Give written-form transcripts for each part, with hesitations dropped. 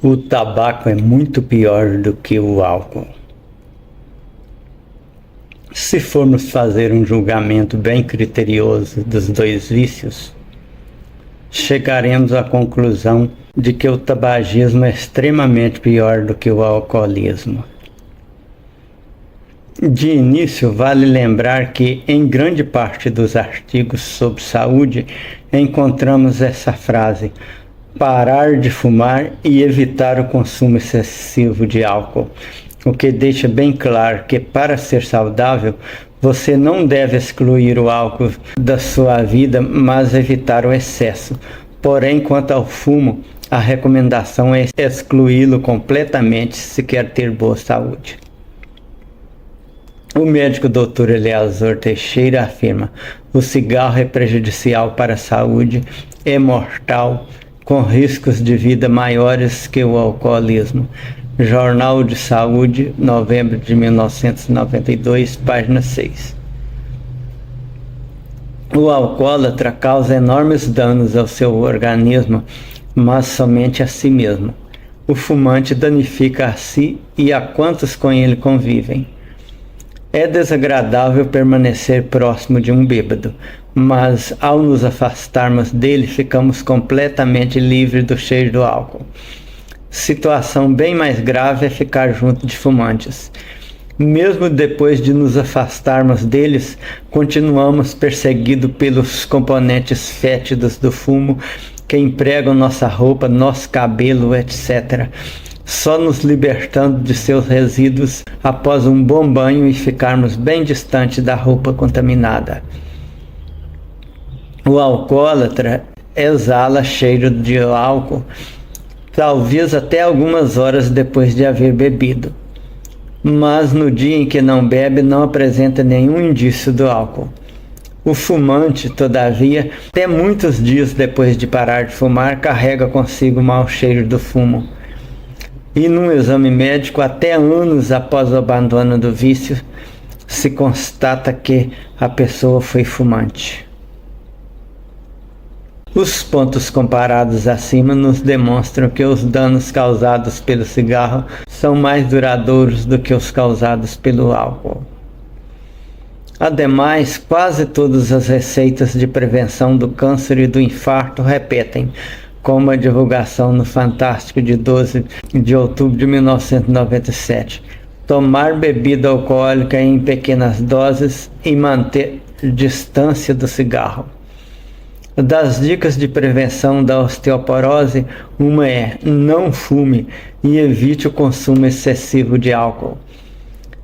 O tabaco é muito pior do que o álcool. Se formos fazer um julgamento bem criterioso dos dois vícios, chegaremos à conclusão de que o tabagismo é extremamente pior do que o alcoolismo. De início, vale lembrar que, em grande parte dos artigos sobre saúde, encontramos essa frase: parar de fumar e evitar o consumo excessivo de álcool, o que deixa bem claro que, para ser saudável, você não deve excluir o álcool da sua vida, mas evitar o excesso. Porém, quanto ao fumo, a recomendação é excluí-lo completamente se quer ter boa saúde. O médico Dr. Eleazar Teixeira afirma: o cigarro é prejudicial para a saúde, é mortal, com riscos de vida maiores que o alcoolismo. Jornal de Saúde, novembro de 1992, página 6. O alcoólatra causa enormes danos ao seu organismo, mas somente a si mesmo. O fumante danifica a si e a quantos com ele convivem. É desagradável permanecer próximo de um bêbado, mas ao nos afastarmos dele, ficamos completamente livres do cheiro do álcool. Situação bem mais grave é ficar junto de fumantes. Mesmo depois de nos afastarmos deles, continuamos perseguidos pelos componentes fétidos do fumo que empregam nossa roupa, nosso cabelo, etc., só nos libertando de seus resíduos após um bom banho e ficarmos bem distante da roupa contaminada. O alcoólatra exala cheiro de álcool, talvez até algumas horas depois de haver bebido, mas no dia em que não bebe não apresenta nenhum indício do álcool. O fumante, todavia, até muitos dias depois de parar de fumar, carrega consigo o mau cheiro do fumo. E num exame médico, até anos após o abandono do vício, se constata que a pessoa foi fumante. Os pontos comparados acima nos demonstram que os danos causados pelo cigarro são mais duradouros do que os causados pelo álcool. Ademais, quase todas as receitas de prevenção do câncer e do infarto repetem, como a divulgação no Fantástico de 12 de outubro de 1997. Tomar bebida alcoólica em pequenas doses e manter distância do cigarro. Das dicas de prevenção da osteoporose, uma é: não fume e evite o consumo excessivo de álcool.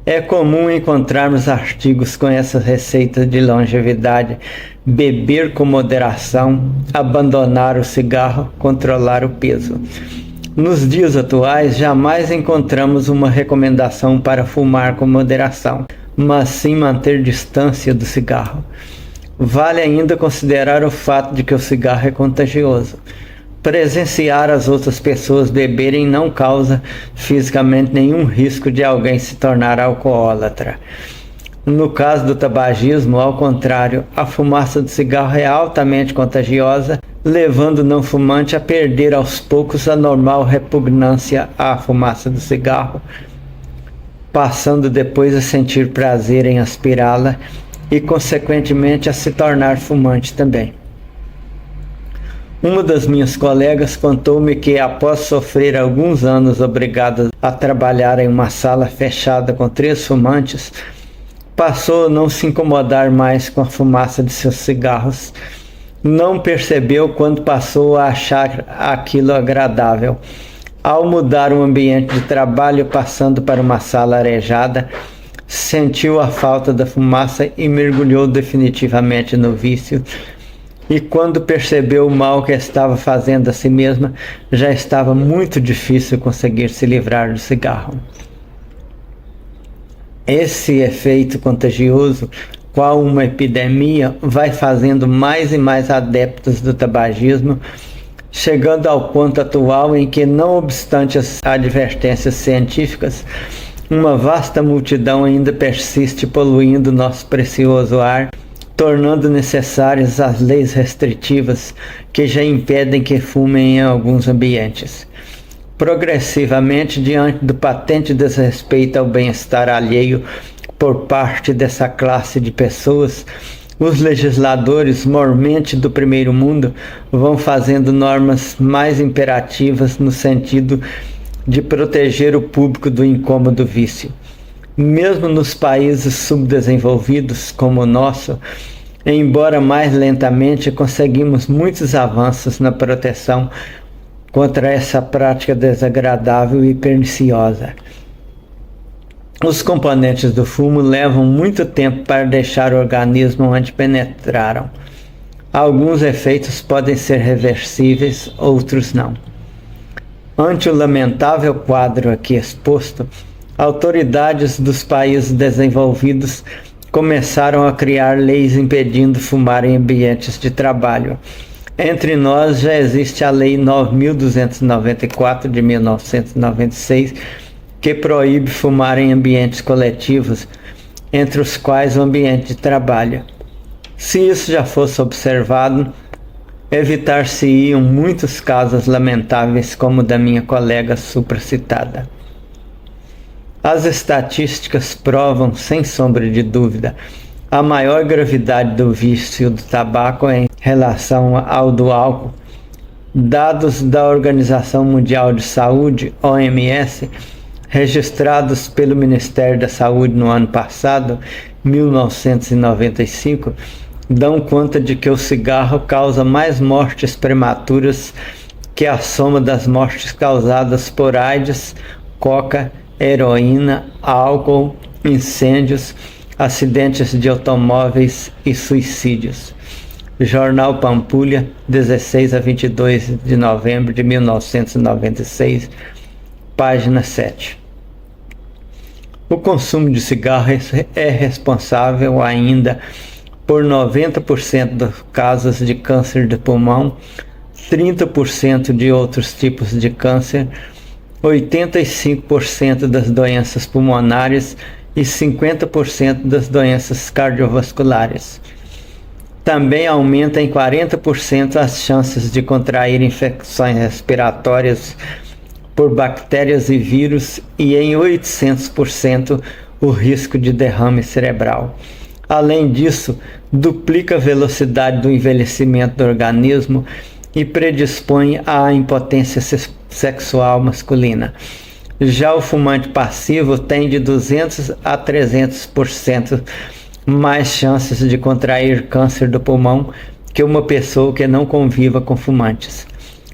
É comum encontrarmos artigos com essas receitas de longevidade: beber com moderação, abandonar o cigarro, controlar o peso. Nos dias atuais, jamais encontramos uma recomendação para fumar com moderação, mas sim manter distância do cigarro. Vale ainda considerar o fato de que o cigarro é contagioso. Presenciar as outras pessoas beberem não causa fisicamente nenhum risco de alguém se tornar alcoólatra. No caso do tabagismo, ao contrário, a fumaça do cigarro é altamente contagiosa, levando o não fumante a perder aos poucos a normal repugnância à fumaça do cigarro, passando depois a sentir prazer em aspirá-la e, consequentemente, a se tornar fumante também. Uma das minhas colegas contou-me que, após sofrer alguns anos obrigada a trabalhar em uma sala fechada com 3 fumantes, passou a não se incomodar mais com a fumaça de seus cigarros. Não percebeu quando passou a achar aquilo agradável. Ao mudar o ambiente de trabalho, passando para uma sala arejada, sentiu a falta da fumaça e mergulhou definitivamente no vício. E quando percebeu o mal que estava fazendo a si mesma, já estava muito difícil conseguir se livrar do cigarro. Esse efeito contagioso, qual uma epidemia, vai fazendo mais e mais adeptos do tabagismo, chegando ao ponto atual em que, não obstante as advertências científicas, uma vasta multidão ainda persiste poluindo nosso precioso ar, tornando necessárias as leis restritivas que já impedem que fumem em alguns ambientes. Progressivamente, diante do patente desrespeito ao bem-estar alheio por parte dessa classe de pessoas, os legisladores, mormente do primeiro mundo, vão fazendo normas mais imperativas no sentido de proteger o público do incômodo vício. Mesmo nos países subdesenvolvidos como o nosso, embora mais lentamente, conseguimos muitos avanços na proteção contra essa prática desagradável e perniciosa. Os componentes do fumo levam muito tempo para deixar o organismo onde penetraram. Alguns efeitos podem ser reversíveis, outros não. Ante o lamentável quadro aqui exposto, autoridades dos países desenvolvidos começaram a criar leis impedindo fumar em ambientes de trabalho. Entre nós já existe a Lei 9.294 de 1996, que proíbe fumar em ambientes coletivos, entre os quais o ambiente de trabalho. Se isso já fosse observado, evitar-se-iam muitos casos lamentáveis como o da minha colega supracitada. As estatísticas provam, sem sombra de dúvida, a maior gravidade do vício do tabaco em relação ao do álcool. Dados da Organização Mundial de Saúde, OMS, registrados pelo Ministério da Saúde no ano passado, 1995, dão conta de que o cigarro causa mais mortes prematuras que a soma das mortes causadas por AIDS, coca, heroína, álcool, incêndios, acidentes de automóveis e suicídios. Jornal Pampulha, 16 a 22 de novembro de 1996, página 7. O consumo de cigarro é responsável ainda por 90% dos casos de câncer de pulmão, 30% de outros tipos de câncer, 85% das doenças pulmonares e 50% das doenças cardiovasculares. Também aumenta em 40% as chances de contrair infecções respiratórias por bactérias e vírus e em 800% o risco de derrame cerebral. Além disso, duplica a velocidade do envelhecimento do organismo e predispõe à impotência sexual masculina. Já o fumante passivo tem de 200 a 300% mais chances de contrair câncer do pulmão que uma pessoa que não conviva com fumantes.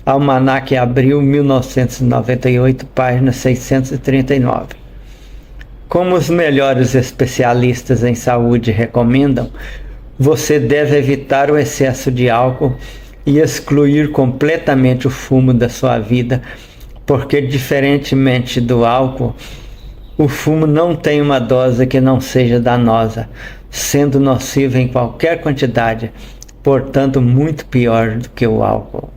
Almanac Abril, 1998, página 639. Como os melhores especialistas em saúde recomendam, você deve evitar o excesso de álcool e excluir completamente o fumo da sua vida, porque, diferentemente do álcool, o fumo não tem uma dose que não seja danosa, sendo nocivo em qualquer quantidade, portanto muito pior do que o álcool.